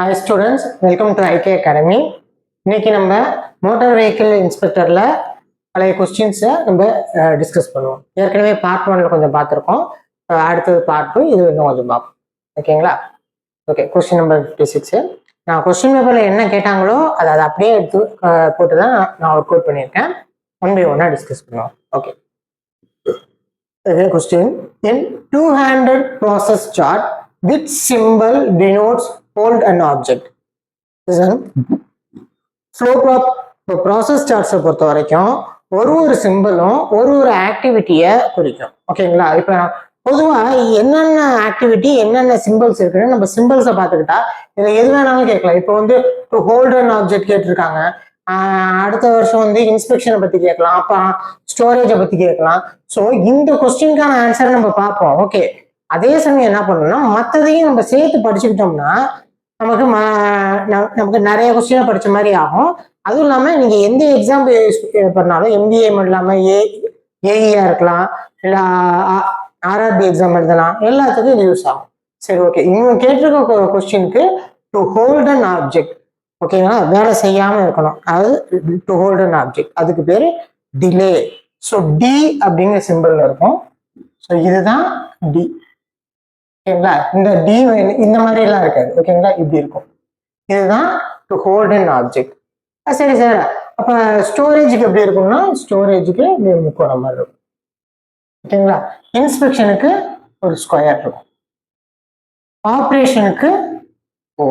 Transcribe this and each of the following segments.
Hi students, welcome to IK Academy. இன்னைக்கு நம்ம motor vehicle இன்ஸ்பெக்டர்ல பழைய கொஸ்டின்ஸை நம்ம டிஸ்கஸ் பண்ணுவோம். ஏற்கனவே பார்ட் 1ல கொஞ்சம் பார்த்துருக்கோம். அடுத்தது பார்ட் 2 இது இன்னும் கொஞ்சம் பார்ப்போம். ஓகேங்களா? Okay, question number 56. நான் கொஸ்டின் பேப்பர்ல என்ன கேட்டாங்களோ அதை அப்படியே எடுத்து போட்டு தான் நான் ஒர்க் அவுட் பண்ணியிருக்கேன். ஒன் பை ஒன்னா டிஸ்கஸ் பண்ணுவோம். Okay, question. In two-handed process chart, which symbol denotes hold an object? Flow process சார்ட்ஸை பொறுத்த வரைக்கும் ஒரு சிம்பிளும் ஒரு ஆக்டிவிட்டியை குறிக்கும். ஓகேங்களா? இப்போ பொதுவாக என்னென்ன ஆக்டிவிட்டி என்னென்ன சிம்பிள்ஸ் இருக்குன்னு நம்ம சிம்பிள்ஸை பார்த்துக்கிட்டா இதில் எது வேணாலும் கேட்கலாம். இப்போ வந்து ஹோல்ட் அண்ட் ஆப்ஜெக்ட் கேட்டிருக்காங்க. அடுத்த வருஷம் வந்து இன்ஸ்பெக்ஷனை பற்றி கேட்கலாம், அப்போ ஸ்டோரேஜை பற்றி கேட்கலாம். ஸோ இந்த கொஸ்டினுக்கான ஆன்சரை நம்ம பார்ப்போம். ஓகே, அதே சமயம் என்ன பண்ணணும்னா மற்றதையும் நம்ம சேர்த்து படிச்சுக்கிட்டோம்னா நமக்கு நிறைய கொஸ்டினை படிச்ச மாதிரி ஆகும். அதுவும் இல்லாமல் நீங்க எந்த எக்ஸாம் பண்ணாலும் எம்பிஏ இல்லாமல் ஏஇஆ இருக்கலாம், இல்லை ஆர்ஆர்பி எக்ஸாம் எழுதலாம், எல்லாத்துக்கும் இது யூஸ் ஆகும். சரி, ஓகே. இவங்க கேட்டிருக்க கொஸ்டினுக்கு டு ஹோல்ட் அன் ஆப்ஜெக்ட், ஓகேங்களா, வேலை செய்யாம இருக்கணும், அதாவது டு ஹோல்ட் அன் ஆப்ஜெக்ட், அதுக்கு பேரு டிலே. ஸோ டி அப்படிங்கிற சிம்பிள்ல இருக்கும். ஸோ இதுதான் டி. ஓகேங்களா? இந்த டி இந்த மாதிரி எல்லாம் இருக்காது. ஓகேங்களா? இப்படி இருக்கும். இதுதான் டு ஹோல்ட் அன் ஆப்ஜெக்ட். சரி சார், அப்ப ஸ்டோரேஜுக்கு எப்படி இருக்கும்னா ஸ்டோரேஜுக்கு முக்கோண மாதிரி இருக்கும். ஓகேங்களா? இன்ஸ்பெக்ஷனுக்கு ஒரு ஸ்கொயர் இருக்கும், ஆப்ரேஷனுக்கு ஓ.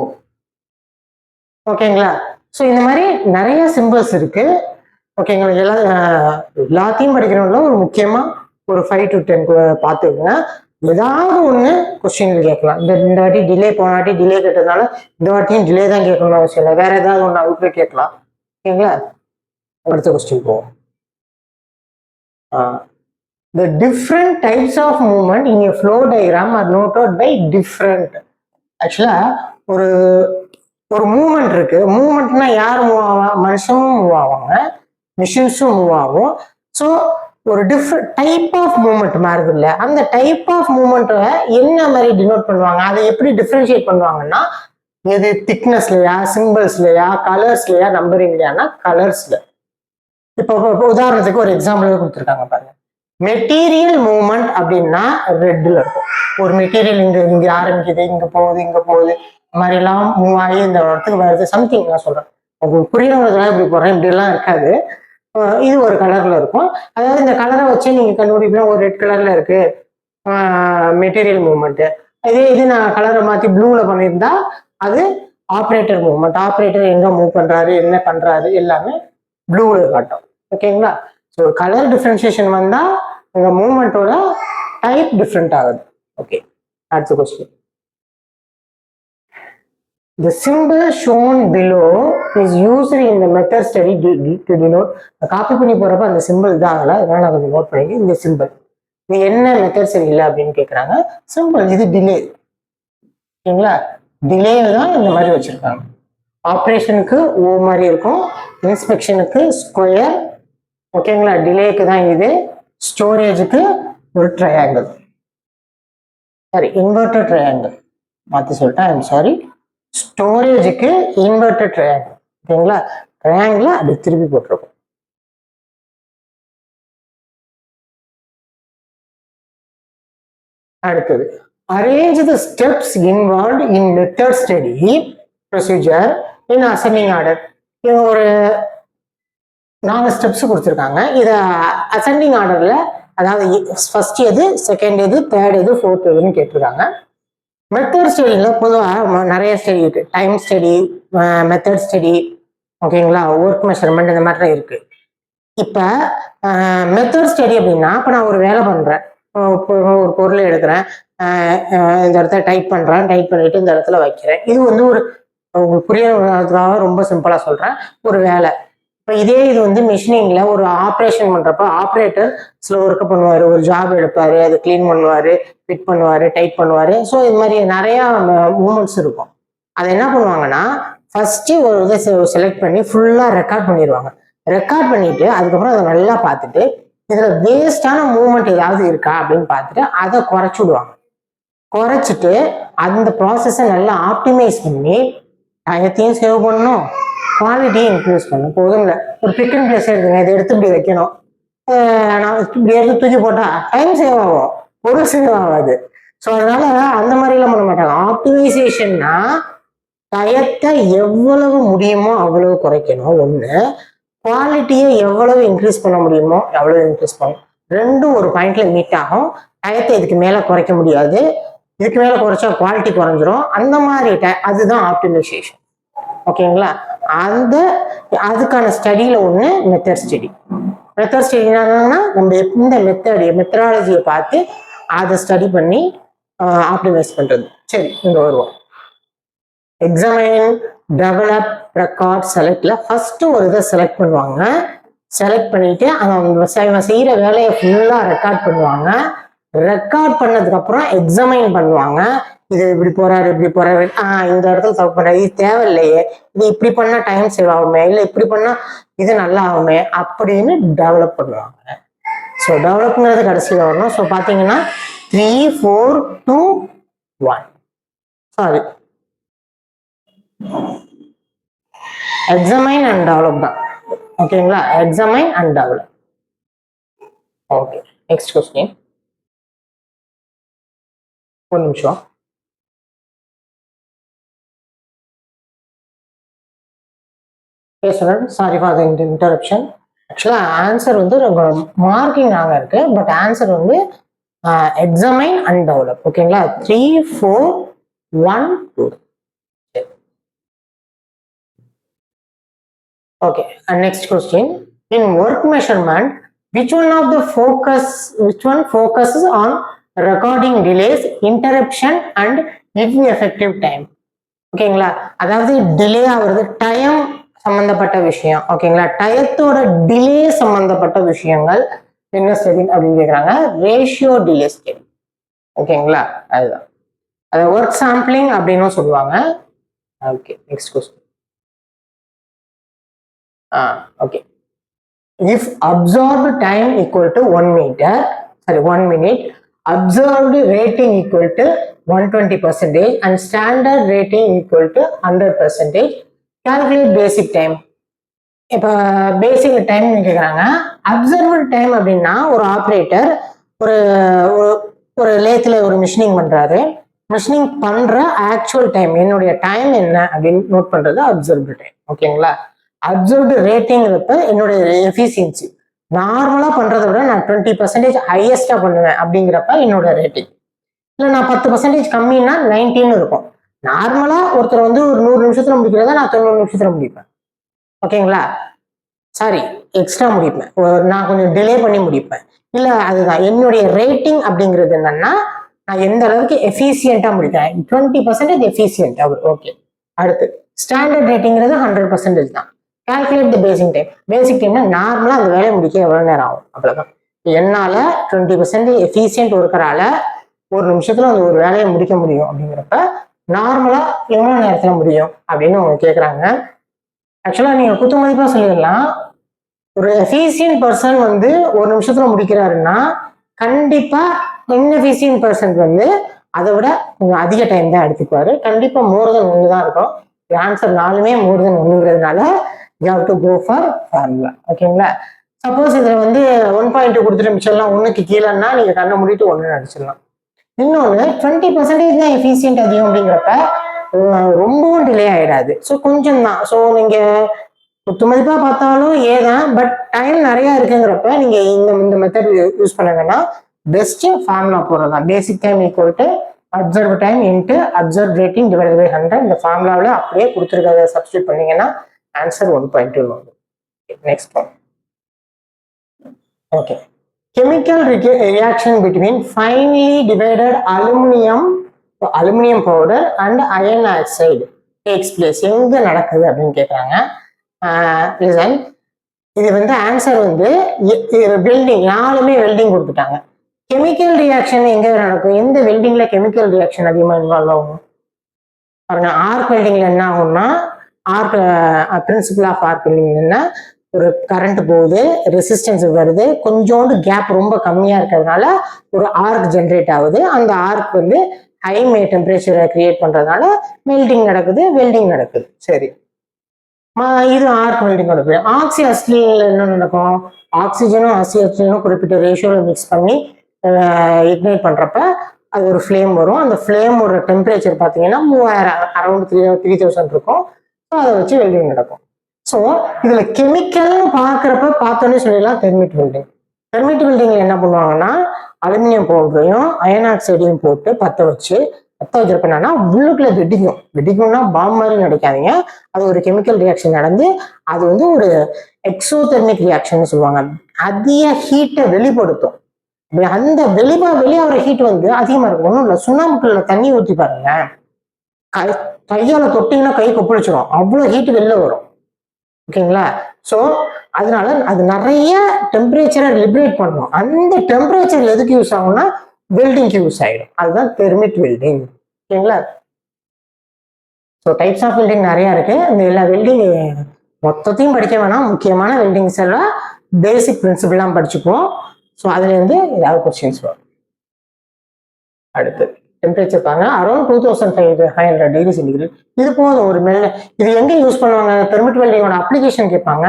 ஓகேங்களா? ஸோ இந்த மாதிரி நிறைய சிம்பிள்ஸ் இருக்கு. ஓகேங்களா? எல்லாத்தையும் படிக்கிறவங்கள ஒரு முக்கியமா ஒரு 5 to 10 பார்த்துக்கோங்க. ஏதாவது ஒன்று கொஸ்டின் கேட்கலாம். இந்த வாட்டி டிலே, போன வாட்டி டிலே கேட்டதுனால இந்த வாட்டியும் டிலே தான் கேட்கணும்னு அவசியம் இல்லை, வேற ஏதாவது ஒன்று அவுட்ல கேட்கலாம். ஓகேங்களா? அடுத்த கொஸ்டின் போவோம். The different types of movement in a flow diagram are noted by different. ஆக்சுவலா ஒரு மூவ்மெண்ட் இருக்கு. மூவ்மெண்ட்னா யார் மூவ் ஆவாங்க? மனுஷனும் மூவ் ஆவாங்க, மிஷின்ஸும் மூவ் ஆகும். ஸோ ஒரு டிஃப்ரெண்ட் டைப் ஆஃப் மூவ்மெண்ட் மாறுது இல்லை, அந்த டைப் ஆஃப் மூவ்மெண்ட்டை என்ன மாதிரி டினோட் பண்ணுவாங்க, அதை எப்படி டிஃப்ரென்ஷியேட் பண்ணுவாங்கன்னா எது திக்னஸ்லையா, சிம்பிள்ஸ்லையா, கலர்ஸ்லையா, நம்பரிங்லையானா கலர்ஸ்ல. இப்போ உதாரணத்துக்கு ஒரு எக்ஸாம்பிள் கொடுத்துருக்காங்க பாருங்க. மெட்டீரியல் மூவ்மெண்ட் அப்படின்னா ரெட்ல இருக்கும். ஒரு மெட்டீரியல் இங்க ஆரம்பிக்குது, இங்க போகுது, இங்க போகுது, இந்த மாதிரி எல்லாம் மூவ் ஆகி இந்த இடத்துக்கு வருது, சம்திங் நான் சொல்றேன். உங்களுக்கு புரியறதுலாம் இப்படி போடுறேன், இப்படி எல்லாம் இருக்காது. இது ஒரு கலர்ல இருக்கும். அதாவது இந்த கலரை வச்சு நீங்க கண்டுபிடிப்பீங்கன்னா ஒரு ரெட் கலர்ல இருக்கு மெட்டீரியல் மூவ்மெண்ட். இது நான் கலரை மாத்தி ப்ளூல பண்ணியிருந்தா அது ஆப்ரேட்டர் மூவ்மெண்ட். ஆப்ரேட்டர் எங்க மூவ் பண்றாரு, என்ன பண்றாரு, எல்லாமே ப்ளூல காட்டும். ஓகேங்களா? ஸோ கலர் டிஃபரன்சியேஷன் வந்தா உங்க மூவ்மெண்ட்டோட டைப் டிஃப்ரெண்ட் ஆகுது. ஓகே, அடுத்த question. The symbol shown below is used in the method study to denote. Copy பண்ணி போறப்ப அந்த சிம்பிள் தான் ஆகல, அதனால நான் கொஞ்சம் நோட் பண்ணி இந்த சிம்பிள் இது என்ன மெத்தட் சரி இல்லை அப்படின்னு கேட்குறாங்க. சிம்பிள் இது டிலே. ஓகேங்களா? டிலே தான் இந்த மாதிரி வச்சிருக்காங்க. ஆப்ரேஷனுக்கு ஓ மாதிரி இருக்கும், இன்ஸ்பெக்ஷனுக்கு ஸ்கொயர். ஓகேங்களா? டிலேக்கு தான் இது, ஸ்டோரேஜுக்கு ஒரு ட்ரையாங்கிள், சாரி இன்வெர்டட் ட்ரையாங்கிள், மாற்றி சொல்லிட்டேன், ஐம் சாரி. ஸ்டோரேஜுக்கு இன்வெர்டட் ட்ரையாங்கிள். ஓகேங்களா? ட்ரையாங்கிள் அப்படி திருப்பி போட்டிருக்கும். அடுத்தது, arrange the steps involved in method study procedure in ascending order. இது ஒரு 4 ஸ்டெப்ஸ் கொடுத்துருக்காங்க. இதை அசெண்டிங் ஆர்டர்ல, அதாவது ஃபர்ஸ்ட் எது, செகண்ட் எது, தேர்ட் எது, ஃபோர்த் எதுன்னு கேட்டிருக்காங்க. மெத்தட் ஸ்டடியில் பொதுவாக நிறைய ஸ்டடி இருக்கு. டைம் ஸ்டடி, மெத்தட் ஸ்டடி, ஓகேங்களா, ஒர்க் மெஷர்மெண்ட், இந்த மாதிரிலாம் இருக்கு. இப்போ மெத்தட் ஸ்டடி அப்படின்னா, இப்போ நான் ஒரு வேலை பண்றேன், ஒரு பொருளை எடுக்கிறேன், இந்த இடத்துல டைப் பண்றேன், டைப் பண்ணிட்டு இந்த இடத்துல வைக்கிறேன். இது வந்து ஒரு உங்களுக்கு புரியறதுக்காக ரொம்ப சிம்பிளா சொல்றேன், ஒரு வேலை. இப்போ இது வந்து மிஷினிங்ல ஒரு ஆப்ரேஷன் பண்றப்ப ஆப்ரேட்டர் சில ஒர்க்கு பண்ணுவாரு, ஒரு ஜாப் எடுப்பாரு, அதை கிளீன் பண்ணுவாரு, ஃபிட் பண்ணுவாரு, டைப் பண்ணுவாரு. ஸோ இது மாதிரி நிறைய மூமெண்ட்ஸ் இருக்கும். அதை என்ன பண்ணுவாங்கன்னா ஃபர்ஸ்ட் ஒரு இதை செலக்ட் பண்ணி ஃபுல்லா ரெக்கார்ட் பண்ணிடுவாங்க. ரெக்கார்ட் பண்ணிட்டு அதுக்கப்புறம் அதை நல்லா பார்த்துட்டு இதுல வேஸ்டான மூவ்மெண்ட் ஏதாவது இருக்கா அப்படின்னு பார்த்துட்டு அதை குறைச்சி விடுவாங்க. குறைச்சிட்டு அந்த ப்ராசஸை நல்லா ஆப்டிமைஸ் பண்ணி டயத்தையும் சேவ் பண்ணணும், குவாலிட்டியும் இன்க்ரீஸ் பண்ணணும். போதும்ல, ஒரு பிக் அண்ட் பிளேஸ் எடுத்துங்க, இதை எடுத்து இப்படி வைக்கணும், நான் இப்படி எடுத்து தூக்கி போட்டா டைம் சேவ் ஆகும், பொருள் சேவ் ஆகாது. ஸோ அதனால அந்த மாதிரிலாம் பண்ண மாட்டாங்க. ஆப்டிமைசேஷன்னா டயத்தை எவ்வளவு முடியுமோ அவ்வளவு குறைக்கணும் ஒண்ணு, குவாலிட்டியை எவ்வளவு இன்க்ரீஸ் பண்ண முடியுமோ எவ்வளவு இன்க்ரீஸ் பண்ணணும். ரெண்டும் ஒரு பாயிண்ட்ல மீட் ஆகும். டயத்தை இதுக்கு மேல குறைக்க முடியாது, இதுக்கு மேல குறைச்சா குவாலிட்டி குறைஞ்சிரும். அந்த மாதிரி அதுதான் ஆப்டிமைசேஷன். ஓகேங்களா? அதுக்கான ஸ்டடியில ஒண்ணு மெத்தட் ஸ்டடி. மெத்தட் ஸ்டடி என்னன்னா நம்ம இந்த மெத்தடாலஜியை பார்த்து அதை ஸ்டடி பண்ணி ஆப்டிமைஸ் பண்றது. சரி, இங்க வருவோம். எக்ஸாமைன், டெவலப், ரெக்கார்ட், செலக்ட்ல ஃபர்ஸ்ட் ஒரு இதை செலக்ட் பண்ணுவாங்க. செலக்ட் பண்ணிட்டு அவங்க செய்யற வேலையை ஃபுல்லா ரெக்கார்ட் பண்ணுவாங்க. ரெக்கார்ட் பண்ணதுக்கு அப்புறம் எக்ஸாமைன் பண்ணுவாங்க. இது இப்படி போறாரு, இப்படி போறாரு, இந்த இடத்துல தப்பு பண்றாரு, இது தேவையில்லையே, இது இப்படி பண்ணா டைம் சேவ் ஆகுமே, இல்லை இப்படி பண்ணா இது நல்லா ஆகுமே அப்படின்னு டெவலப் பண்ணுவாங்க. ஸோ டெவலப்ங்கிறது கடைசியில் வரணும். ஸோ பார்த்தீங்கன்னா 3, 4, 2, 1. சாரி, எக்ஸாமைன் அண்ட் டெவலப் தான். ஓகேங்களா? Examine and develop. Okay, next question. ஒரு நிமிஷம். Sorry for the interruption. ஆக்சுவலா ஆன்சர் வந்து மார்க்கிங் ஆக இருக்கு, பட் ஆன்சர் வந்து எக்ஸாமைன் அண்ட் டெவலப். ஓகேங்களா? 3, 4, 1, 2. Okay, and next question. In work measurement, which one focuses on recording delays, interruption and ineffective time? ஓகேங்களா? அதாவது டிலே ஆகுறது டைம் சம்பந்தப்பட்ட விஷயம். ஓகேங்களா? டயத்தோட டிலே சம்பந்தப்பட்ட விஷயங்கள் என்ன ஸ்டடி அப்படின்னு கேட்குறாங்க. Ratio delay study. ஓகேங்களா? அதுதான் அது ஒர்க் சாம்பிளிங் அப்படின்னு சொல்லுவாங்க. Okay, next question. Okay, if absorbed time equal to 1 minute, observed rating equal to 120% and standard rating equal to 100%, calculate basic time. இப்போ பேசிக் டைம் கேட்குறாங்க. அப்சர்வ்டு டைம் அப்படின்னா ஒரு ஆப்ரேட்டர் ஒரு ஒரு லேத்தில் ஒரு மிஷினிங் பண்ணுறாரு. மிஷினிங் பண்ணுற ஆக்சுவல் டைம், என்னுடைய டைம் என்ன அப்படின்னு நோட் பண்ணுறது அப்சர்வ்டு டைம். ஓகேங்களா? அப்சர்வ்டு ரேட்டிங்கிறப்ப என்னுடைய எஃபிஷியன்சி நார்மலாக பண்ணுறதை விட நான் 20% ஹையஸ்டாக பண்ணுவேன் அப்படிங்கிறப்ப என்னோட ரேட்டிங். இல்லை நான் 10% கம்மின்னா 90ன்னு இருக்கும். நார்மலாக ஒருத்தர் வந்து ஒரு 100 நிமிஷத்துல முடிக்கிறத நான் 90 நிமிஷத்துல முடிப்பேன். ஓகேங்களா? சாரி, எக்ஸ்ட்ரா முடிப்பேன், நான் கொஞ்சம் டிலே பண்ணி முடிப்பேன். இல்லை அதுதான் என்னுடைய ரேட்டிங் அப்படிங்கிறது என்னன்னா நான் எந்த அளவுக்கு எஃபிஷியண்டா முடிக்கிறேன். 20% எஃபிஷியன்ட் அவர். ஓகே, அடுத்து ஸ்டாண்டர்ட் ரேட்டிங்கிறது 100% தான். கால்குலேட் தி பேசிக் டைம். பேசிக் டைம்னா நார்மலா அந்த வேலையை முடிக்க எவ்வளவு நேரம் ஆகும், அவ்வளவுதான். என்னால 20% எஃபிஷியன்ட் ஒர்க்கரால ஒரு நிமிஷத்துல அந்த ஒரு வேலையை முடிக்க முடியும் அப்படிங்கிறப்ப நார்மலா எவ்வளவு நேரத்துல முடியும் அப்படின்னு அவங்க கேட்குறாங்க. ஆக்சுவலா நீங்க குத்து மதிப்பா சொல்லிடலாம். ஒரு எஃபிஷியன்ட் பர்சன் வந்து ஒரு நிமிஷத்துல முடிக்கிறாருன்னா கண்டிப்பா இன்எஃபிஷியன்ட் பர்சன் வந்து அதை விட கொஞ்சம் அதிக டைம் தான் எடுத்துக்குவாரு. கண்டிப்பா மோர் தென் 1 தான் இருக்கும். ஆன்சர் 4மே மோர் தென் 1ங்கிறதுனால you have to go for formula. ஓகேங்களா? சப்போஸ் இதுல வந்து 1.2 கொடுத்துட்டு மிச்சம்லாம் 1க்கு கீழேன்னா நீங்க கண்ணை மூடிட்டு 1 அடிச்சிடலாம். இன்னொன்று 20% தான் எஃபிஷியன்ட் அதிகம் அப்படிங்கிறப்ப ரொம்பவும் டிலே ஆயிடாது. ஸோ கொஞ்சம் தான். ஸோ நீங்க குத்து மதிப்பா பார்த்தாலும் ஏதான், பட் டைம் நிறைய இருக்குங்கிறப்ப நீங்க இந்த மெத்தட் யூஸ் பண்ணுங்கன்னா பெஸ்ட் ஃபார்முலா போடுறதான். Basic time equal to observe time into observe rating divide by 100. இந்த ஃபார்முலாவில் அப்படியே கொடுத்துருக்கிறத சப்ஸ்டியூட் பண்ணீங்கன்னா ஆன்சர் 1.2 வரும். Next one. Okay, chemical reaction between finely divided aluminum powder and iron oxide takes place. எங்க நடக்குது அப்படின்னு கேட்குறாங்க. லிசன், இது வந்து ஆன்சர் வந்து வெல்டிங். 4மே வெல்டிங் கொடுத்துட்டாங்க. கெமிக்கல் ரியாக்ஷன் எங்க நடக்கும், எந்த வெல்டிங்ல கெமிக்கல் ரியாக்ஷன் அதிகமாக இன்வால்வ் ஆகும் பாருங்க. ஆர்க் வெல்டிங்ல என்ன ஆகும்னா, பிரின்சிபல் ஆஃப் ஆர்க் வெல்டிங் என்ன, ஒரு கரண்ட் போகுது, ரெசிஸ்டன்ஸ் வருது, கொஞ்சோண்டு கேப் ரொம்ப கம்மியா இருக்கிறதுனால ஒரு ஆர்க் ஜென்ரேட் ஆகுது. அந்த ஆர்க் வந்து ஹை டெம்பரேச்சரை கிரியேட் பண்றதுனால மெல்டிங் நடக்குது, வெல்டிங் நடக்குது. சரி, இது ஆர்க் வெல்டிங்கோட பேர். ஆக்சி அசிட்டில் என்ன நடக்கும்? ஆக்சிஜனும் அசிட்டனும் குறிப்பிட்ட ரேஷியோவில் மிக்ஸ் பண்ணி இக்னைட் பண்றப்ப அது ஒரு ஃப்ளேம் வரும். அந்த ஃப்ளேமோட டெம்பரேச்சர் பார்த்தீங்கன்னா 3000 அரௌண்ட் 3000 இருக்கும். ஸோ அதை வச்சு வெல்டிங் நடக்கும். ஸோ இதுல கெமிக்கல்னு பார்த்தோன்னே சொல்லிடலாம் தெர்மிட் வெல்டிங். தெர்மிட் வெல்டிங்ல என்ன பண்ணுவாங்கன்னா அலுமினியம் பவுடரையும் அயன் ஆக்சைடையும் போட்டு பற்ற வைக்கிறப்ப என்னன்னா உள்ளுக்குள்ள வெடிக்கும்னா பாம் மாதிரி நினைக்காதீங்க. அது ஒரு கெமிக்கல் ரியாக்ஷன் நடந்து அது வந்து ஒரு எக்ஸோதெர்மிக் ரியாக்ஷன் சொல்லுவாங்க. அதிக ஹீட்டை வெளிப்படுத்தும். அந்த வெளியாகிற ஹீட் வந்து அதிகமா இருக்கும். ஒன்றும் இல்லை, சுண்ணாம்புக்குள்ள தண்ணி ஊற்றி பாருங்க, கையால தொட்டிங்கன்னா கை கொப்பளிச்சிடும், அவ்வளோ ஹீட் வெளில வரும். ஓகேங்களா? ஸோ அதனால அது நிறைய டெம்பரேச்சரை லிபரேட் பண்ணும். அந்த டெம்பரேச்சர் எதுக்கு யூஸ் ஆகும்னா வெல்டிங்க்கு யூஸ் ஆகிடும். அதுதான் தெர்மிட் வெல்டிங். ஓகேங்களா? ஸோ டைப்ஸ் ஆஃப் வெல்டிங் நிறைய இருக்கு. இந்த எல்லா வெல்டிங் மொத்தத்தையும் படிக்க வேணாம், முக்கியமான வெல்டிங்ஸ் எல்லாம் பேசிக் பிரின்சிபிள்லாம் படிச்சுப்போம். ஸோ அதுலேருந்து ஏதாவது கொஸ்டின்ஸ் வரும். அடுத்து டெம்பரேச்சர் பாருங்க, அரௌண்ட் 2500 டிகிரி சென்டிகிரேட். இது போதும் ஒரு இது எங்க யூஸ் பண்ணுவாங்க? தெர்மிட் வெல்டிங்கோட அப்ளிகேஷன் கேட்பாங்க.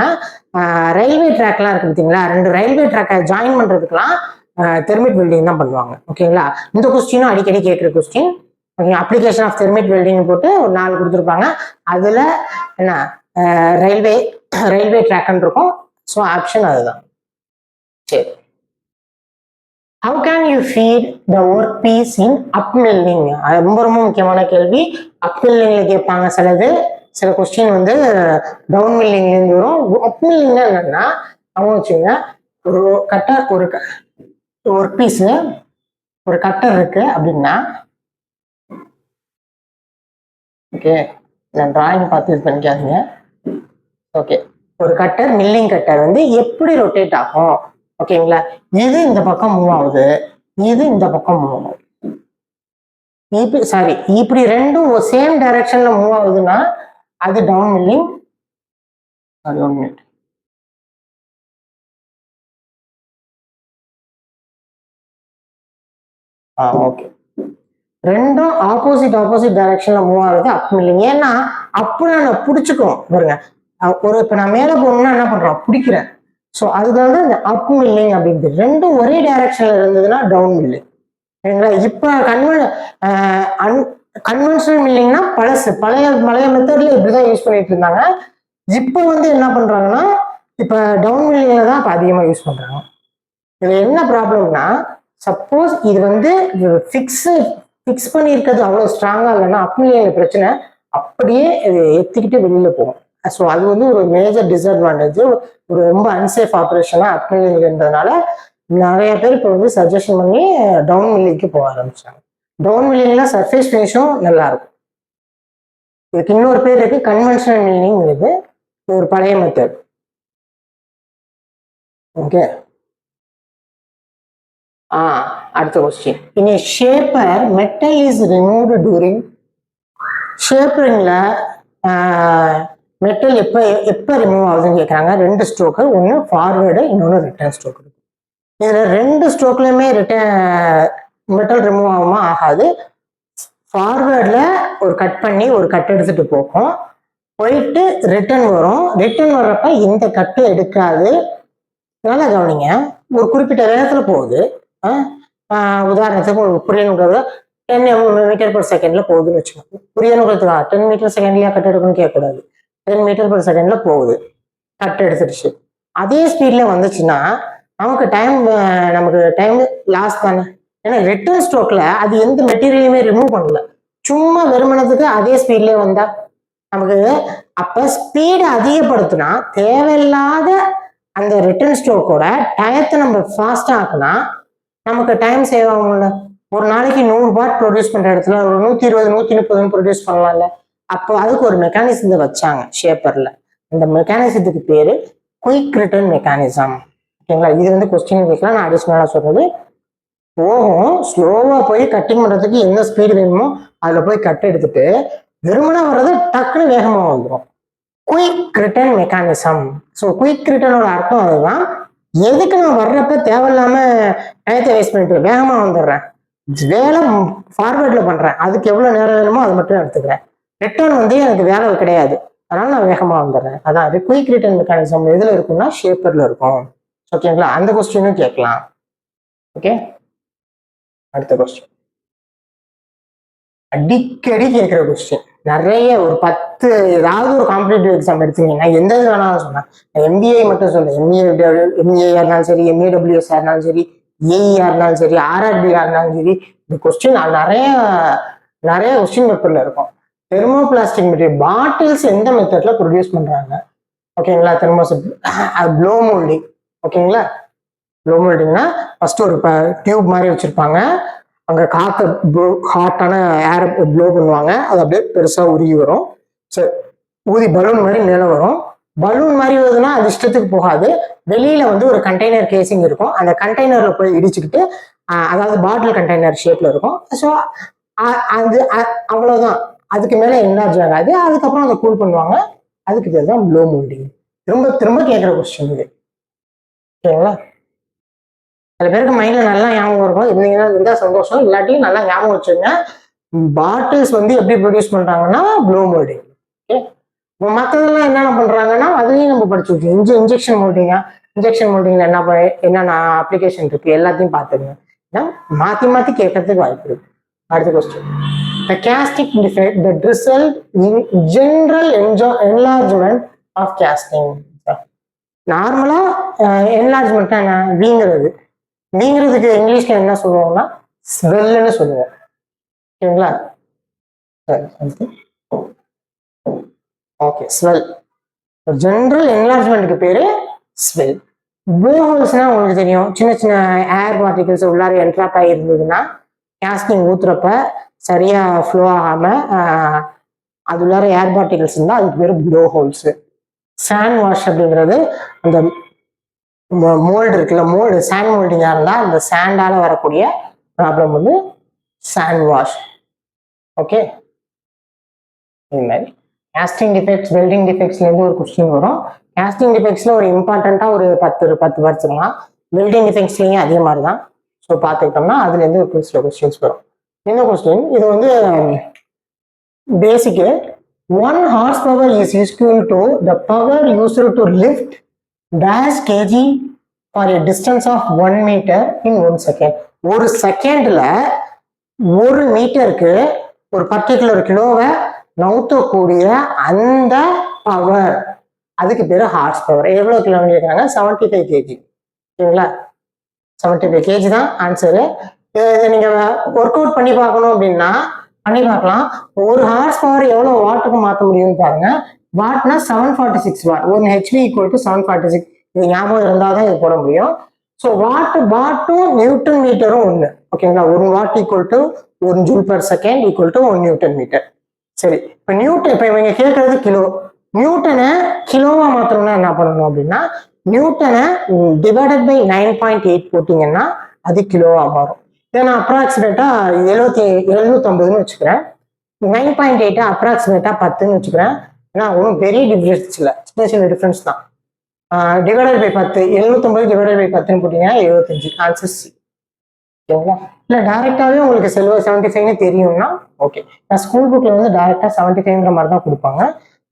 ரயில்வே ட்ராக்லாம் இருக்கு பார்த்தீங்களா, 2 ரயில்வே ட்ராக்கை ஜாயின் பண்றதுக்குலாம் தெர்மிட் வெல்டிங் தான் பண்ணுவாங்க. ஓகேங்களா? இந்த கொஸ்டினும் அடிக்கடி கேட்குற question. Okay, application of thermit welding போட்டு ஒரு 4 கொடுத்துருப்பாங்க. அதுல என்ன ரயில்வே ட்ராக்னு இருக்கும். ஸோ ஆப்ஷன் அதுதான். சரி, how can you feed the workpiece in upmilling? அது ரொம்ப முக்கியமான கேள்வி. அப்மில்லிங்ல கேட்பாங்க சில கொஸ்டின் வந்து டவுன் மில்லிங்ல இருந்து வரும். அப்மில்லிங்னா என்னன்னா, அவங்க வச்சுங்க, ஒரு கட்டர், ஒரு ஒர்க் பீஸ், ஒரு கட்டர் இருக்கு அப்படின்னா, ஓகே நான் டிராயிங் பார்த்து இது பண்ணிக்காதீங்க. ஓகே, ஒரு கட்டர், மில்லிங் கட்டர் வந்து எப்படி ரொட்டேட் ஆகும்? ஓகேங்களா? இது இந்த பக்கம் மூவ் ஆகுது, இது இந்த பக்கம் மூவ் ஆகுது. இப்படி ரெண்டும் சேம் டைரக்ஷன்ல மூவ் ஆகுதுன்னா அது டவுன் மில்லிங். அது 1 மினிட். ஓகே, ரெண்டும் ஆப்போசிட் டைரக்ஷன்ல மூவ் ஆகுது அப் மில்லிங். ஏன்னா அப்போ நான் பிடிச்சிக்கும் பாருங்க, இப்ப நான் மேல போகணும்னா என்ன பண்றோம்? பிடிக்கிறேன். ஸோ அதுக்கு வந்து இந்த அப் மில்லிங் அப்படின்ட்டு. ரெண்டும் ஒரே டைரக்ஷன்ல இருந்ததுன்னா டவுன் மில்லிங். சரிங்களா? இப்ப கன்வென்ஷனல் மில்லிங்னா பழைய மெத்தட்ல இப்படிதான் யூஸ் பண்ணிட்டு இருந்தாங்க. இப்போ வந்து என்ன பண்றாங்கன்னா, இப்ப டவுன் மில்லிங்ல தான் இப்ப அதிகமா யூஸ் பண்றாங்க. இதுல என்ன ப்ராப்ளம்னா, சப்போஸ் இது வந்து ஃபிக்ஸ் பண்ணியிருக்கிறது அவ்வளவு ஸ்ட்ராங்கா இல்லைன்னா அப் மில்லிங்ல பிரச்சனை அப்படியே எத்திக்கிட்டு வெளியில போகும். ஸோ அது வந்து ஒரு மேஜர் டிஸ்அட்வான்டேஜ். ஒரு ரொம்ப அன்சேஃப் ஆப்ரேஷனா அப் மில்லிங் இருந்ததுனால நிறைய பேர் இப்போ வந்து சஜஷன் பண்ணி டவுன் மில்லிங்க்கு போக ஆரம்பிச்சாங்க. டவுன் மில்லிங்ல சர்ஃபேஸ் ஃபினிஷும் நல்லா இருக்கும். இதுக்கு இன்னொரு பேர் இருக்கு, கன்வென்ஷனல் மில்லிங். இது ஒரு பழைய மெத்தட். ஓகே, அடுத்த question. In a shaper metal is removed during ஷேப்பரிங்ல மெட்டல் எப்ப ரிமூவ் ஆகுதுன்னு கேட்குறாங்க. 2 ஸ்ட்ரோக்கு, ஒன்று ஃபார்வேர்டு, இன்னொன்று ரிட்டர்ன் ஸ்ட்ரோக். இதுல 2 ஸ்ட்ரோக்லயுமே மெட்டல் ரிமூவ் ஆகுமா? ஆகாது. ஃபார்வேர்ட்ல ஒரு கட் பண்ணி ஒரு கட் எடுத்துட்டு போயிட்டு ரிட்டர்ன் வரும். ரிட்டர்ன் வர்றப்ப இந்த கட்டு எடுக்காது. நல்லா கவனிங்க, ஒரு குறிப்பிட்ட வேகத்துல போகுது. உதாரணத்துக்கு ஒரு புரியணுங்கிறது 10 மீட்டர் per செகண்ட்ல போகுதுன்னு வச்சுக்கோங்க. புரியணுங்கிறதுக்கா 10 மீட்டர் செகண்ட்லயா கட் எடுக்கணும்னு கேட்கக்கூடாது. 10 மீட்டர் per செகண்ட்ல போகுது, கட் எடுத்துடுச்சு. அதே ஸ்பீட்ல வந்துச்சுன்னா நமக்கு டைம் லாஸ் தானே. ஏன்னா ரிட்டர்ன் ஸ்ட்ரோக்ல அது எந்த மெட்டீரியலுமே ரிமூவ் பண்ணல, சும்மா வெறுமனத்துக்கு அதே ஸ்பீட்லயே வந்தா நமக்கு. அப்ப ஸ்பீடை அதிகப்படுத்தினா தேவையில்லாத அந்த ரிட்டர்ன் ஸ்ட்ரோக்கோட டயத்தை நம்ம ஃபாஸ்டா ஆக்குனா நமக்கு டைம் சேவ் ஆகும்ல. ஒரு நாளைக்கு 100 வாட் ப்ரொடியூஸ் பண்ற இடத்துல ஒரு 120 130 ப்ரொடியூஸ் பண்ணலாம்ல. அப்போ அதுக்கு ஒரு மெக்கானிசத்தை வச்சாங்க ஷேப்பர்ல. இந்த மெக்கானிசத்துக்கு பேரு குயிக் ரிட்டர்ன் மெக்கானிசம். ஓகேங்களா? இது வந்து கொஸ்டின் கேட்கலாம், நான் அடிஷனலா சொல்றது. ஸ்லோவா போய் கட்டிங் பண்றதுக்கு என்ன ஸ்பீடு வேணுமோ அதுல போய் கட் எடுத்துட்டு வெறுமனா வர்றது டக்குன்னு வேகமா வந்துடும். Quick return mechanism. So quick ரிட்டர்னோட அர்த்தம் அதுதான். எதுக்கு நான் வர்றப்ப தேவையில்லாம டயத்தை வேஸ்ட் பண்ணிட்டு வேகமா வந்துடுறேன், வேலை ஃபார்வேர்டில் பண்ணுறேன், அதுக்கு எவ்வளோ நேரம் வேணுமோ அது மட்டும் எடுத்துக்கிறேன். ரிட்டர்ன் வந்து எனக்கு வேலை கிடையாது, அதனால நான் வேகமாக வந்துடுறேன். அதான் குயிக் ரிட்டர்ன் மெக்கானிசம் எதில் இருக்கும்னா ஷேப்பரில் இருக்கும். ஓகேங்களா, அந்த கொஸ்டினும் கேட்கலாம். ஓகே, அடுத்த கொஸ்டின் அடிக்கடி கேட்குற கொஸ்டின். நிறைய ஒரு 10 ஏதாவது ஒரு காம்படிட்டிவ் எக்ஸாம் எடுத்தீங்கன்னா எந்த இது வேணாலும் சொன்னேன். எம்பிஏ மட்டும் சொல்றேன். எம்ஏஆ இருந்தாலும் சரி, எம்ஏடபிள்யூஎஸ் இருந்தாலும் சரி, ஏஇஆ இருந்தாலும் சரி, ஆர்ஆர்பி இருந்தாலும் சரி, இந்த கொஸ்டின் நிறைய நிறைய கொஸ்டின் பேப்பர்ல இருக்கும். தெர்மோபிளாஸ்டிக் மெட்டீரியல் பாட்டில்ஸ் எந்த மெத்தட்ல ப்ரொடியூஸ் பண்றாங்க? ஓகேங்களா, ப்ளோ மோல்டிங். ஓகேங்களா, ப்ளோ மோல்டிங்னா ஃபர்ஸ்ட் ஒரு டியூப் மாதிரி வச்சிருப்பாங்க, அங்கே காற்று ஹாட்டான ஏரை ப்ளோ பண்ணுவாங்க, அது அப்படியே பெருசாக உருகி வரும். சரி, ஊதி பலூன் மாதிரி மேலே வரும். பலூன் மாதிரி வருதுன்னா அது இஷ்டத்துக்கு போகாது, வெளியில வந்து ஒரு கண்டெய்னர் கேசிங் இருக்கும், அந்த கண்டெய்னர்ல போய் இடிச்சுக்கிட்டு, அதாவது பாட்டில் கண்டெய்னர் ஷேப்ல இருக்கும். ஸோ அது அவ்வளவுதான், அதுக்கு மேல என்லார்ஜ் ஆகாது. அதுக்கப்புறம் அதை கூல் பண்ணுவாங்க, அதுக்கு பேர் தான் ப்ளோ மோல்டிங். திரும்ப திரும்ப கேட்குற கொஸ்டின் இது. ஓகேங்களா, சில பேருக்கு மைண்ட்ல நல்லா ஞாபகம் இருக்கும், இருந்தீங்கன்னா இருந்தா சந்தோஷம், இல்லாட்டியும் நல்லா ஞாபகம் வச்சுங்க. பாட்டில்ஸ் வந்து எப்படி ப்ரொடியூஸ் பண்றாங்கன்னா ப்ளோ மோல்டிங். ஓகே, மற்றதெல்லாம் என்னென்ன பண்றாங்கன்னா அதையும் நம்ம படிச்சு வச்சோம். இன்ஜெக்ஷன் மோல்டிங்கா, இன்ஜெக்ஷன் மோல்டிங்ல என்னென்ன அப்ளிகேஷன் இருக்கு எல்லாத்தையும் பார்த்துருங்க. மாத்தி மாத்தி கேட்கறதுக்கு வாய்ப்பு இருக்கு. அடுத்த question, the casting defect that result in general enlargement of casting. நார்மலா என்லார்ஜ்மெண்ட் என்ன? வீங்கிறது. வீங்கிறதுக்கு இங்கிலீஷ்ல என்ன சொல்லுவாங்கன்னா ஸ்வெல்லுன்னு சொல்லுவோம். ஓகேங்களா, ஓகே, ஸ்வெல். ஜெனரல் என்லார்ஜ்மெண்ட்டுக்கு பேரு ஸ்வெல். ப்ளோஹோல்ஸ்னா உங்களுக்கு தெரியும், சின்ன சின்ன ஏர் பார்ட்டிகல்ஸ் உள்ளார என்ட்ராப் ஆகி இருந்ததுன்னா கேஸ்டிங் ஊத்துறப்ப சரியா ஃப்ளோ ஆகாம அது உள்ளார ஏர் பார்ட்டிகல்ஸ் இருந்தால் அதுக்கு பேர் ப்ளோ ஹோல்ஸ். சாண்ட் வாஷ் அப்படிங்கிறது அந்த மோல்டு இருக்குல்ல, மோல்டு சாண்ட் மோல்டிங்காக இருந்தால் அந்த சாண்டால வரக்கூடிய ப்ராப்ளம் வந்து சாண்ட் வாஷ். ஓகே, இது மாதிரி கேஸ்டிங் டிஃபெக்ட்ஸ், வெல்டிங் டிஃபெக்ட்ஸ்லேருந்து ஒரு கொஸ்டின் வரும். கேஸ்டிங் டிஃபெக்ட்ஸில் ஒரு இம்பார்ட்டண்ட்டாக ஒரு 10 படிச்சிடலாம். வெல்டிங் டிஃபெக்ட்ஸ்லேயும் அதே மாதிரி தான். ஸோ பார்த்துக்கிட்டோம்னா அதுலேருந்து ஒரு சில கொஸ்டின்ஸ் வரும். என்ன கொஸ்டின் இது வந்து பேசிக்கு. 1 horsepower is equal to the power used to lift dash kg for a distance of 1 meter in 1 second. ஒரு செகண்ட்ல 1 மீட்டருக்கு ஒரு பர்டிகுலர் கிலோவை நவுத்தக்கூடிய அந்த பவர், அதுக்கு பேரு ஹார்ஸ் பவர். எவ்வளவு கிலோன்னு கேட்குறாங்க? 75 kg. ஓகேங்களா, 75 kg தான் ஆன்சரு. இதை நீங்க ஒர்க் அவுட் பண்ணி பார்க்கணும் அப்படின்னா பண்ணி பார்க்கலாம். ஒரு ஹார்ஸ் பவர் எவ்வளவு வாட்டுக்கு மாற்ற முடியும்னு பாருங்க. வாட்னா 746 வாட். 1 HP equal to 746. இது ஞாபகம் இருந்தால் தான் இது போட முடியும். ஸோ வாட்டும் நியூட்டன் மீட்டரும் ஒன்று. ஓகேங்களா, 1 watt equal to 1 joule per second equal to 1 newton meter. சரி, இப்போ நியூட்டன், இப்போ இவங்க கேட்கறது கிலோ. நியூட்டனை கிலோவா மாற்றணும்னா என்ன பண்ணணும் அப்படின்னா நியூட்டனை டிவைடட் பை 9.8 போட்டிங்கன்னா அது கிலோவா மாறும். இதை நான் அப்ராக்சிமேட்டா 750ன்னு வச்சுக்கிறேன். 9.8 அப்ராக்சிமேட்டா 10ன்னு வச்சுக்கிறேன். ஏன்னா ஒன்றும் பெரிய டிஃபரன்ஸ் இல்லை, சின்ன சின்ன டிஃபரன்ஸ் தான். டிவைடட் பை 10, 750 டிவைடட் பை 10ன்னு போட்டீங்கன்னா 75. Answer C. ஓகேங்களா, இல்லை டைரக்டாவே உங்களுக்கு 75ன்னு தெரியும்னா ஓகே. நான் ஸ்கூல் புக்ல வந்து டைரக்டா 75ங்கிற மாதிரி தான் கொடுப்பாங்க.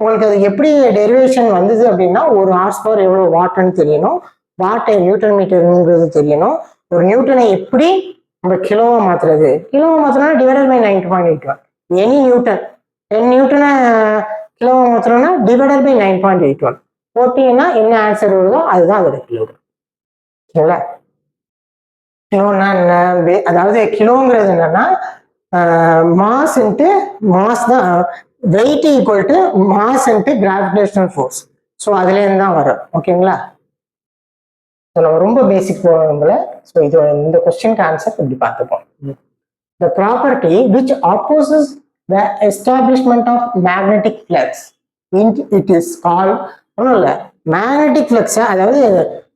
உங்களுக்கு அது எப்படி டெரிவேஷன் வந்தது அப்படின்னா ஒரு ஹார்ஸ் பவர் எவ்வளவு வாட்னு தெரியணும், வாட்டை நியூட்டன் மீட்டருங்கிறது தெரியணும். ஒரு நியூட்டனை எப்படி நம்ம கிலோவா மாத்துறது, கிலோவா மாத்தினா டிவைடட் பை 9.81. எனி நியூட்டன் 10 நியூட்டனை கிலோவா மாத்தினோம்னா டிவைடட் பை 9.81 போட்டீங்கன்னா என்ன ஆன்சர் வருதோ அதுதான் அதோட கிலோ. ஓகேங்களா, கிலோன்னா என்ன? அதாவது கிலோங்கிறது என்னன்னா மாஸ் இன்ட்டு மாஸ் தான், wait equal to mass into gravitational force. So அதுலேருந்து தான் வரும். ஓகேங்களா, ஸோ நம்ம ரொம்ப பேசிக் போகிறோம்ல. ஸோ இதோட இந்த கொஸ்டினுக்கு ஆன்சர் இப்படி பார்த்துப்போம். The property which opposes the establishment of magnetic flux, it is called, ஒன்றும் இல்லை, மேக்னெட்டிக் ஃப்ளக்ஸ். அதாவது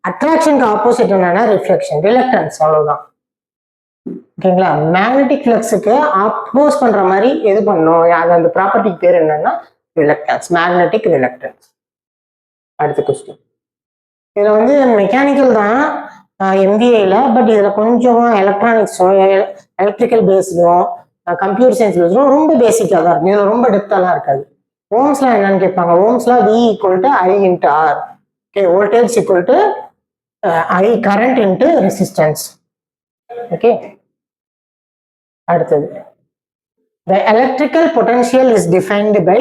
அட்ராக்ஷனுக்கு ஆப்போசிட் என்னன்னா ரிஃப்ளெக்ஷன், ரிலக்டன்ஸ், அவ்வளவுதான். ஓகேங்களா, மேக்னெட்டிக் ஃப்ளக்ஸுக்கு அப்போஸ் பண்ற மாதிரி எது பண்ணணும், அது அந்த ப்ராப்பர்ட்டிக்கு பேர் என்னன்னா ரிலக்டன்ஸ், மேக்னெட்டிக் ரிலக்டன்ஸ். அடுத்த கொஸ்டின், இதுல வந்து மெக்கானிக்கல் தான். MBAல. பட் இதில் கொஞ்சம் எலக்ட்ரானிக்ஸும் எலக்ட்ரிக்கல் பேஸ்டும் கம்ப்யூட்டர் சயின்ஸ் பேஸ்டும் ரொம்ப பேசிக்காக தான் இருக்கும். இதில் ரொம்ப டெப்த்தாலாம் இருக்காது. ஓம்ஸ்லாம் என்னன்னு கேட்பாங்க. ஓம்ஸ்லாம் V = I × R. Okay, voltage = I current × resistance. Okay, அடுத்தது the electrical potential is defined by,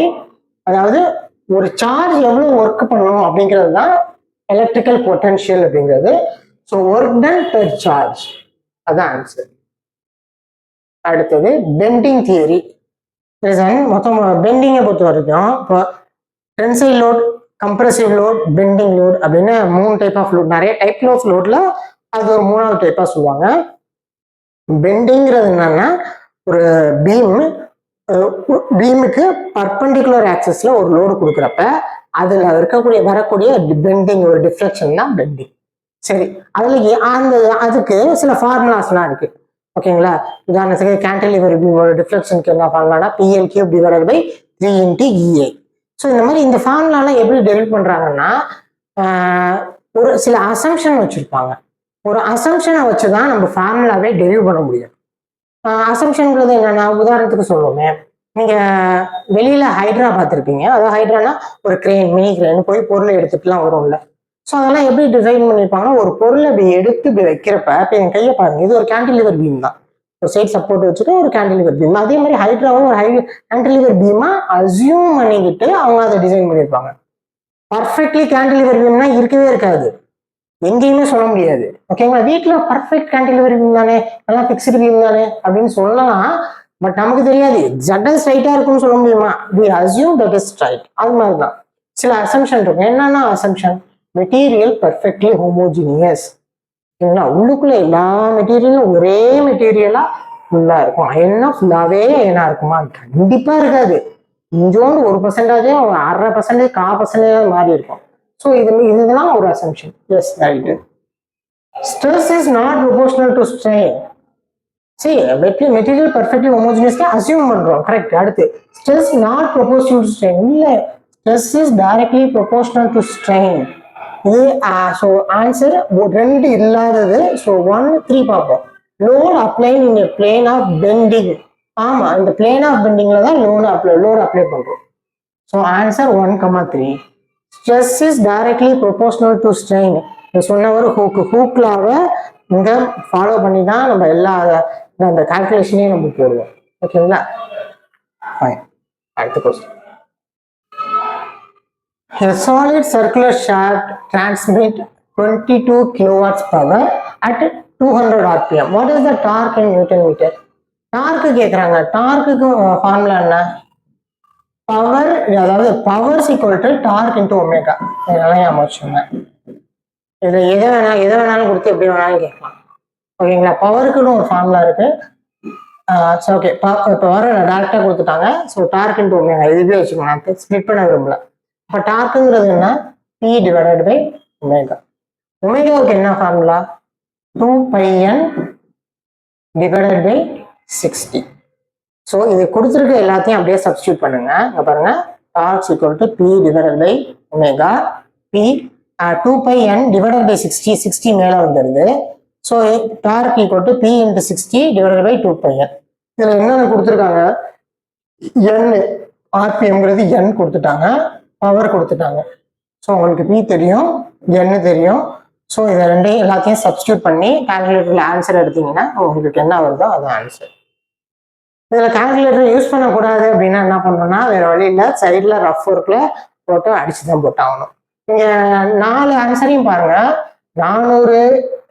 அதாவது ஒரு சார்ஜ் எவ்வளவு ஒர்க் பண்ணணும் அப்படிங்கிறது தான் எலக்ட்ரிக்கல் பொட்டன்ஷியல் அப்படிங்கிறது. So work done per charge, அதான் ஆன்சர். அடுத்தது பெண்டிங் தியரி. மொத்தம் பெண்டிங்கை பொறுத்த வரைக்கும் இப்போ tensile load, compressive load, bending load அப்படின்னு 3 டைப் ஆஃப் லோட். நிறைய டைப் ஆஃப் லோட்ல அது ஒரு 3வது டைப்பா சொல்லுவாங்க. பெண்டிங்கிறது என்னன்னா, ஒரு பீமுக்கு பர்பெண்டிகுலர் ஆக்சஸ்ல ஒரு லோடு கொடுக்குறப்ப அதுல வரக்கூடிய பெண்டிங், ஒரு டிஃப்ளெக்ஷன் தான் பெண்டிங். சரி, அதுக்கு சில ஃபார்முலாஸ்லாம் இருக்கு. ஓகேங்களா, உதாரணத்துக்கு கேன்டிலிவர் பீமோட டிஃப்ளெக்ஷனுக்கு என்ன ஃபார்முலானா PL³ / 3 × EA. ஸோ இந்த மாதிரி இந்த ஃபார்முலாலாம் எப்படி டெரிவ் பண்றாங்கன்னா, ஒரு சில அசம்ஷன் வச்சிருப்பாங்க. ஒரு அசம்ஷனை வச்சுதான் நம்ம ஃபார்முலாவே டெரிவ் பண்ண முடியும். அசம்ஷன்ங்கிறது என்னன்னா, உதாரணத்துக்கு சொல்லுவோமே, நீங்க வெளியில ஹைட்ரா பார்த்துருப்பீங்க. அதாவது ஹைட்ரானா ஒரு கிரெயின், மினி கிரெயின் போய் பொருளை எடுத்துட்டுலாம் வரும்ல. ஸோ அதெல்லாம் எப்படி டிசைன் பண்ணியிருப்பாங்கன்னா, ஒரு பொருளை இப்படி எடுத்து இப்படி வைக்கிறப்ப, இப்போ என் கையை பாருங்க, இது ஒரு கேன்டிலிவர் பீம் தான். ஒரு சைட் சப்போர்ட் வச்சுட்டு ஒரு கேன்டிலிவர் பீம். அதே மாதிரி ஹைட்ராவும் ஒரு கேன்டிலிவர் பீமா அசியூம் பண்ணிக்கிட்டு அவங்க அதை டிசைன் பண்ணியிருப்பாங்க. பர்ஃபெக்ட்லி கேன்டிலிவர் பீம்னா இருக்கவே இருக்காது, எங்கேயுமே சொல்ல முடியாது. ஓகேங்களா, வீட்டுல பர்ஃபெக்ட் கேன்டிலிவர் பீம் தானே, நல்லா பிக்ஸ்டு பீம் தானே அப்படின்னு சொல்லலாம். பட் நமக்கு தெரியாது ஜட்டன் ஸ்ட்ரைட்டா இருக்கும்னு சொல்ல முடியுமா? we assume that is straight. அது மாதிரிதான் சில அசம்ஷன் இருக்கும். என்னன்னா அசம்ஷன், மெட்டீரியல் பர்ஃபெக்ட்லி ஹோமோஜினியஸ். ஓகேங்களா, உள்ளுக்குள்ள எல்லா மெட்டீரியலும் ஒரே மெட்டீரியலா ஃபுல்லா இருக்கும். அயன்னா ஃபுல்லாவே அயனா இருக்குமா? கண்டிப்பா இருக்காது. கொஞ்சோண்டு 1% 1/2%, 1/4% மாறி இருக்கும். ஸோ இதெல்லாம் ஒரு assumption. Yes, right. Stress is not proportional to strain. சரி, மெட்டீரியல் பர்ஃபெக்ட்லி ஹோமோஜினியஸ்க்கு அசியூம் பண்றோம். கரெக்ட். அடுத்து stress not proportional to strain. இல்ல, stress is directly proportional to strain. இது ஸோ ஆன்சர் 2 இல்லாதது. ஸோ 1, 3 பார்ப்போம். Load applying in plane of bending. ஆமா, இந்த பிளேன் ஆஃப் பெண்டிங்ல தான் லோடு அப்ளை பண்றோம். So answer 1, 3. Stress is directly proportional to strain. சொன்ன ஒரு ஹூக்லாவை இங்க ஃபாலோ பண்ணி தான் நம்ம எல்லா அந்த கால்குலேஷனையும் நம்ம போடுவோம். ஓகேங்களா, ஃபைன். அடுத்த question. A solid circular shaft transmit 22 kilowatts power at 200 RPM. What is the torque in Newton meter? Torque கேட்குறாங்க. டார்க்குக்கு ஃபார்முலா என்ன? பவர், அதாவது power equal to torque into omega. இதெல்லாம் ஞாபகம் வச்சுக்கோங்க. இதில் எதை வேணாலும் கொடுத்து எப்படி வேணாலும் கேட்கலாம். ஓகேங்களா, பவருக்குன்னு ஒரு ஃபார்முலா இருக்கு. சரி, ஓகே. இப்போ வர டேரக்டாக கொடுத்துட்டாங்க. ஸோ டார்க் இன்டு ஒமேகா இதுவே வச்சுக்கோங்க, ஸ்பிளிட் பண்ண விரும்பல. இப்போ டார்க்குங்கிறது என்ன? P / omega. ஒமேகாவுக்கு என்ன ஃபார்முலா? 2πn / 60. ஸோ இது கொடுத்துருக்க எல்லாத்தையும் அப்படியே சப்ஸ்டியூட் பண்ணுங்க. இங்க பாருங்க, dark equal to P / omega. P 2πn / 60. 60 மேல வந்துடுது. So dark equal to P × 60 / 2πn. இதுல என்னென்ன கொடுத்துருக்காங்க? n, RPMங்கிறது n கொடுத்துட்டாங்க, பவர் கொடுத்துட்டாங்க. ஸோ உங்களுக்கு P தெரியும், n தெரியும். ஸோ இதை எல்லாத்தையும் சப்ஸ்டியூட் பண்ணி கால்குலேட்டர்ல ஆன்சர் எடுத்தீங்கன்னா உங்களுக்கு என்ன வருதோ அது ஆன்சர். இதுல கால்குலேட்டர் யூஸ் பண்ணக்கூடாது அப்படின்னா என்ன பண்ணணும்னா, வேற வழி இல்லை, சைட்ல ரஃப் ஒர்க்ல போட்டு அடிச்சுதான் போட்டாகணும். நீங்க 4 ஆன்சரையும் பாருங்க. 400,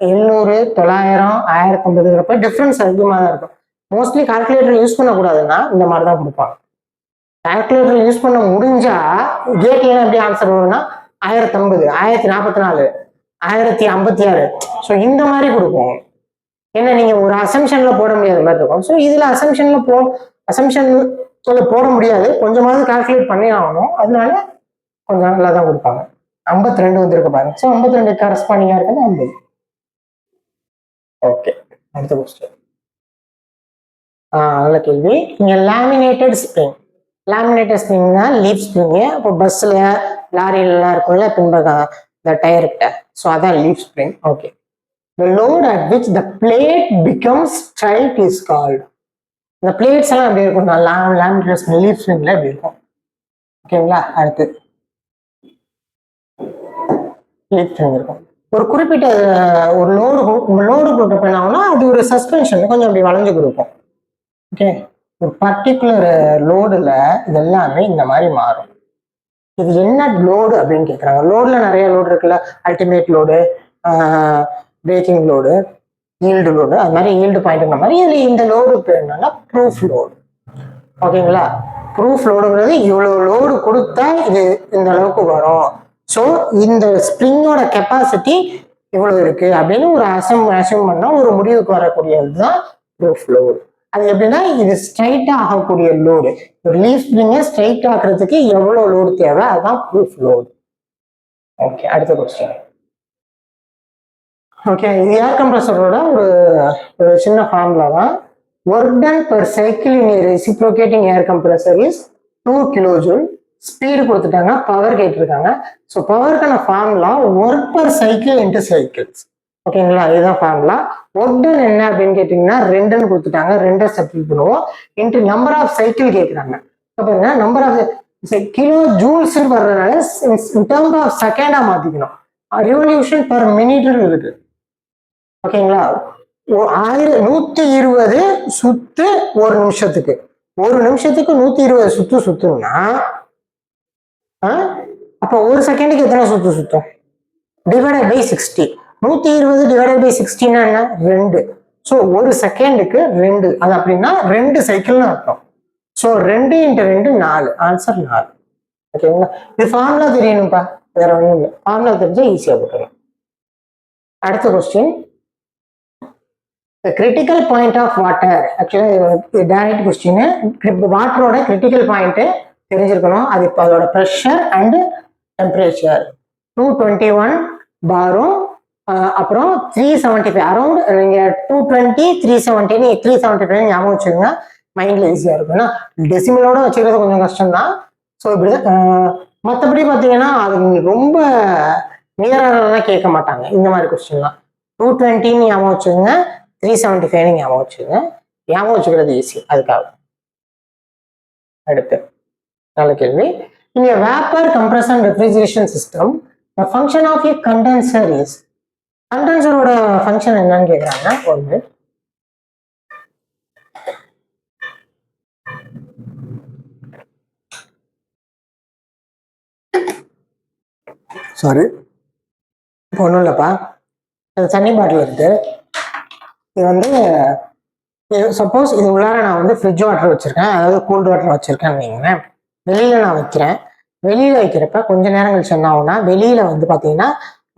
700, 900, 1050 டிஃபரன்ஸ் அதிகமாக தான் இருக்கும். மோஸ்ட்லி கால்குலேட்டர் யூஸ் பண்ணக்கூடாதுன்னா இந்த மாதிரி தான் கொடுப்பாங்க. கால்குலேட்டர் யூஸ் பண்ண முடிஞ்சா கேட்ல எப்படி ஆன்சர் வரும்னா 1050, 1044, 1056. ஸோ இந்த மாதிரி கொடுப்போம். ஏன்னா நீங்க ஒரு அசம்ஷன்ல போட முடியாத மாதிரி இருக்கும். ஸோ இதுல அசம்ஷன்ல போட முடியாது, கொஞ்சமாவது கால்குலேட் பண்ணி ஆகணும். அதனால கொஞ்சம் நல்லா தான் கொடுப்பாங்க. 52 வந்திருக்கு பாருங்க. ஸோ 52 கரஸ்பாண்டிங்கா இருக்கிறது 50. ஓகே, அடுத்த கொஸ்டின். நல்ல கேள்வி. இங்க லேமினேட்டட் ஸ்ப்ரிங்னா லீப் ஸ்ப்ரிங். இப்போ பஸ்ல, லாரிலாம் இருக்கும்ல பின்பக்கம் இந்த டயர்கிட்ட, ஸோ அதான் leaf spring. Okay, the load at which the plate becomes straight is called. இந்த பிளேட்ஸ் எல்லாம் எப்படி இருக்கும், லேமினேட்டர்ஸ் லீஃப் ஸ்ப்ரிங்ல எப்படி இருக்கும். ஓகேங்களா, அடுத்து லீஃப் ஸ்ப்ரிங் இருக்கும். ஒரு குறிப்பிட்ட ஒரு லோடு கொடுத்தப்ப என்ன ஆகும்னா அது ஒரு சஸ்பென்ஷன் கொஞ்சம் அப்படி வளைஞ்சு கொடுக்கும். ஓகே, ஒரு பர்டிகுலர் லோடுல இது எல்லாமே இந்த மாதிரி மாறும். இது என்ன லோடு அப்படின்னு கேட்குறாங்க. லோடுல நிறைய லோடு இருக்குல்ல, ultimate load, breaking load, yield load, அது மாதிரி ஈல்டு பாயிண்ட்ங்கிற மாதிரி இதுல இந்த லோடு பேர் என்னன்னா ப்ரூஃப் லோடு. ஓகேங்களா, ப்ரூஃப் லோடுங்கிறது இவ்வளோ லோடு கொடுத்தா இது இந்த அளவுக்கு வரும். ஸோ இந்த ஸ்ப்ரிங்கோட கெப்பாசிட்டி இவ்வளோ இருக்கு அப்படின்னு ஒரு அசம் பண்ணா ஒரு முடிவுக்கு வரக்கூடியது தான் ப்ரூஃப் லோடு. அது எப்படின்னா இது ஸ்ட்ரைட்டா ஆகக்கூடிய லோடு. ஒரு லீஃப் ஸ்ப்ரிங்கை ஸ்ட்ரைட் ஆக்குறதுக்கு எவ்வளோ லோடு தேவை, அதுதான் ப்ரூஃப் லோடு. ஓகே, அடுத்த கொஸ்டின். ஓகே, இது ஏர் கம்ப்ரஸரோட ஒரு சின்ன ஃபார்முலா தான். Work done per cycle in reciprocating air compressor is 2 kilojoule. Speed கொடுத்துட்டாங்க, பவர் கேட்டிருக்காங்க. ஸோ பவருக்கான formula work per cycle into cycles. ஓகேங்களா, இதுதான் ஃபார்முலா. ஒர்க் டன் என்ன அப்படின்னு கேட்டீங்கன்னா 2ன்னு கொடுத்துட்டாங்க, 2 சப்ஸ்டிட்யூட் பண்ணுவோம். இன்ட்டு நம்பர் ஆஃப் சைக்கிள் கேட்குறாங்க. பாருங்க, நம்பர் ஆஃப் கிலோ ஜூல்ஸ் வர்றதுனால இன் டர்ம்ஸ் ஆஃப் செகண்டா மாத்திக்கணும். ரிவல்யூஷன் பர் மினிட் இருக்கு. ஓகேங்களா, 120 சுத்து ஒரு நிமிஷத்துக்கு. ஒரு நிமிஷத்துக்கு 120 சுத்து சுத்துனா அப்போ ஒரு செகண்டுக்கு எத்தனை சுத்து சுத்தும்? Divided by 60. 120 டிவைடட் பை 60னா என்ன? 2. ஸோ ஒரு செகண்டுக்கு 2, அது அப்படின்னா 2 சைக்கிள்னு அர்த்தம். So 2 × 2 4, answer 4. ஓகேங்களா, இது ஃபார்முலா தெரியணும்ப்பா, வேற ஒன்றும் இல்லை. ஃபார்முலா தெரிஞ்சா ஈஸியாக போட்டுருங்க. அடுத்த question. The critical point of water. ஆக்சுவலாக டைரக்ட் கொஸ்டின். வாட்டரோட கிரிட்டிக்கல் பாயிண்ட் தெரிஞ்சிருக்கணும். அது இப்போ அதோட ப்ரெஷர் அண்ட் டெம்பரேச்சர். 221 பாரும் அப்புறம் 375 அரௌண்ட். நீங்கள் 220 370 375 ஞாபகம் வச்சுக்கோங்க, மைண்ட்ல ஈஸியாக இருக்கும். ஏன்னா டெசிமலோட வச்சுக்கிறது கொஞ்சம் கஷ்டம் தான். ஸோ இப்படிதான். மற்றபடி பார்த்தீங்கன்னா அது ரொம்ப நியராக கேட்க மாட்டாங்க இந்த மாதிரி கொஸ்டின்லாம். 220 ஞாபகம் வச்சுக்கோங்க, 375 ஞாபகம் வச்சுக்கோங்க. ஞாபகம் வச்சுக்கிறது ஈஸி, அதுக்காக. அடுத்து நல்ல கேள்வி. In a vapor compression refrigeration system, the function of a condenser is. கண்டென்சரோட ஃபங்க்ஷன் என்னன்னு கேட்குறாங்க. ஒன்று சாரி ஒன்றும் இல்லைப்பா, தண்ணி பாட்டில் இருக்கு. இது வந்து சப்போஸ் இது உள்ளார நான் வந்து ஃப்ரிட்ஜ் வாட்டர் வச்சிருக்கேன், அதாவது கூல்டு வாட்டர் வச்சிருக்கேன்னு வைங்களேன். வெளியில நான் வைக்கிறேன். வெளியில வைக்கிறப்ப கொஞ்ச நேரம் கழிச்சு என்ன ஆகும்னா வெளியில வந்து பார்த்தீங்கன்னா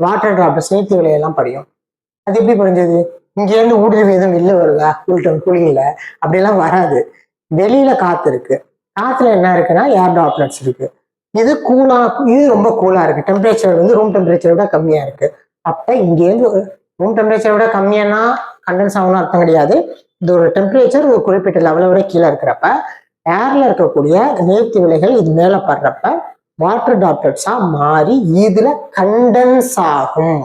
வாட்டர் டிராப்ஸ் நீர்த்தி விலையெல்லாம் படியும். அது எப்படி படிஞ்சது? இங்கேருந்து ஊடுருவி எதுவும் வெளில வருதா? கூலிங்ல அப்படியெல்லாம் வராது. வெளியில காத்து இருக்கு. காத்துல என்ன இருக்குன்னா ஏர் டிராப்லெட்ஸ் இருக்கு. இது கூலா, இது ரொம்ப கூலா இருக்கு. டெம்பரேச்சர் வந்து ரூம் டெம்பரேச்சரை விட கம்மியா இருக்கு. அப்ப இங்கேருந்து ரூம் டெம்பரேச்சரை விட கம்மியானா கண்டென்ஸ் ஆகணும்னு அர்த்தம் கிடையாது. இதோட டெம்பரேச்சர் ஒரு குறிப்பிட்ட லெவலை விட கீழே இருக்கிறப்ப ஏர்ல இருக்கக்கூடிய நேர்த்தி விலைகள் இது மேல படுறப்ப வாட்டர் டிராப்லெட்ஸா மாறி இதுல கண்டென்ஸ் ஆகும்.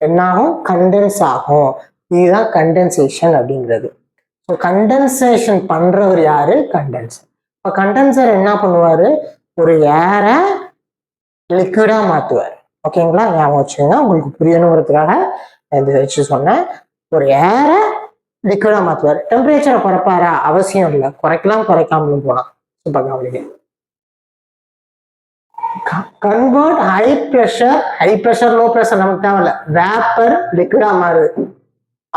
என்னாகும்? கண்டென்ஸ் ஆகும். இதுதான் கண்டென்சேஷன் அப்படிங்கிறது. ஸோ கண்டென்சேஷன் பண்றவர் யாரு? கண்டென்சர். இப்போ கண்டென்சர் என்ன பண்ணுவாரு? ஒரு ஏரை லிக்விடா மாத்துவார். ஓகேங்களா, ஞாபகம் வச்சுக்கோங்க, உங்களுக்கு புரியணுங்கிறதுக்காக இந்த வச்சு சொன்னேன். ஒரு ஏரை லிக்விடா மாத்துவார். டெம்பரேச்சரை குறைப்பாரா? அவசியம் இல்லை, குறைக்கலாம் குறைக்காமலும் போனா. சூப்பர் கவனிங்க. Convert high pressure low pressure நமக்கு தேவையில்ல, வேப்பர் லிக்விடா மாறு,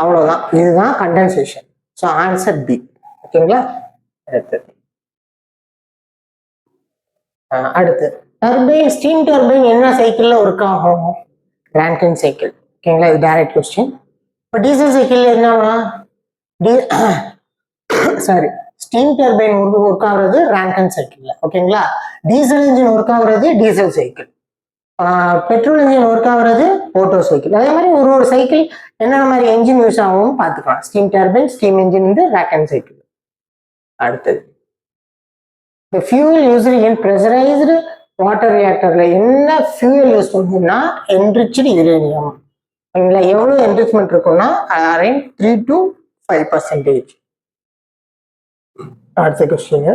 அவ்வளவுதான். இதுதான் கண்டென்சேஷன். So answer B. ஓகேங்களா, அடுத்து டர்பைன். ஸ்டீம் டர்பைன் என்ன சைக்கிள்ல ஒர்க் ஆகும்? ரான்கைன் சைக்கிள். ஓகேங்களா, இது டைரக்ட் கொஸ்டின். இப்போ டீசல் சைக்கிள் என்னன்னா சாரி, ஸ்டீம் டர்பைன் ஒர்க் ஆகுறது ரான்கைன் சைக்கிள்ல. ஓகேங்களா, டீசல் இன்ஜின் ஒர்க் ஆகுறது diesel cycle, petrol engine work ஆகுறது ஓட்டோ சைக்கிள். அதே மாதிரி ஒரு சைக்கிள் என்னென்ன மாதிரி என்ஜின் யூஸ் ஆகும் பார்த்துக்கலாம். ஸ்டீம் டர்பைன், ஸ்டீம் இன்ஜின் வந்து ரான்கைன் சைக்கிள். அடுத்தது the fuel used in pressurized water reactorல என்ன fuel யூஸ் பண்ணுன்னா enriched uranium. சரிங்களா? எவ்வளோ என்ரிச்மெண்ட் இருக்கும்னா அரௌண்ட் 3 to 5%. அடுத்த question,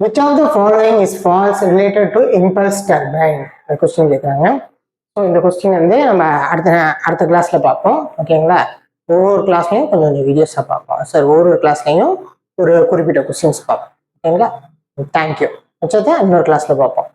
which of the following is false related to impulse turbine? இந்த கொஸ்டின் கேட்குறாங்க. ஸோ இந்த கொஸ்டின் வந்து நம்ம அடுத்த கிளாஸ்ல பார்ப்போம். ஓகேங்களா? ஒவ்வொரு கிளாஸ்லையும் கொஞ்சம் வீடியோஸாக பார்ப்போம் சார். ஒவ்வொரு கிளாஸ்லையும் ஒரு குறிப்பிட்ட கொஸ்டின்ஸ் பார்ப்போம். ஓகேங்களா? தேங்க்யூ. வச்சதை இன்னொரு கிளாஸ்ல பார்ப்போம்.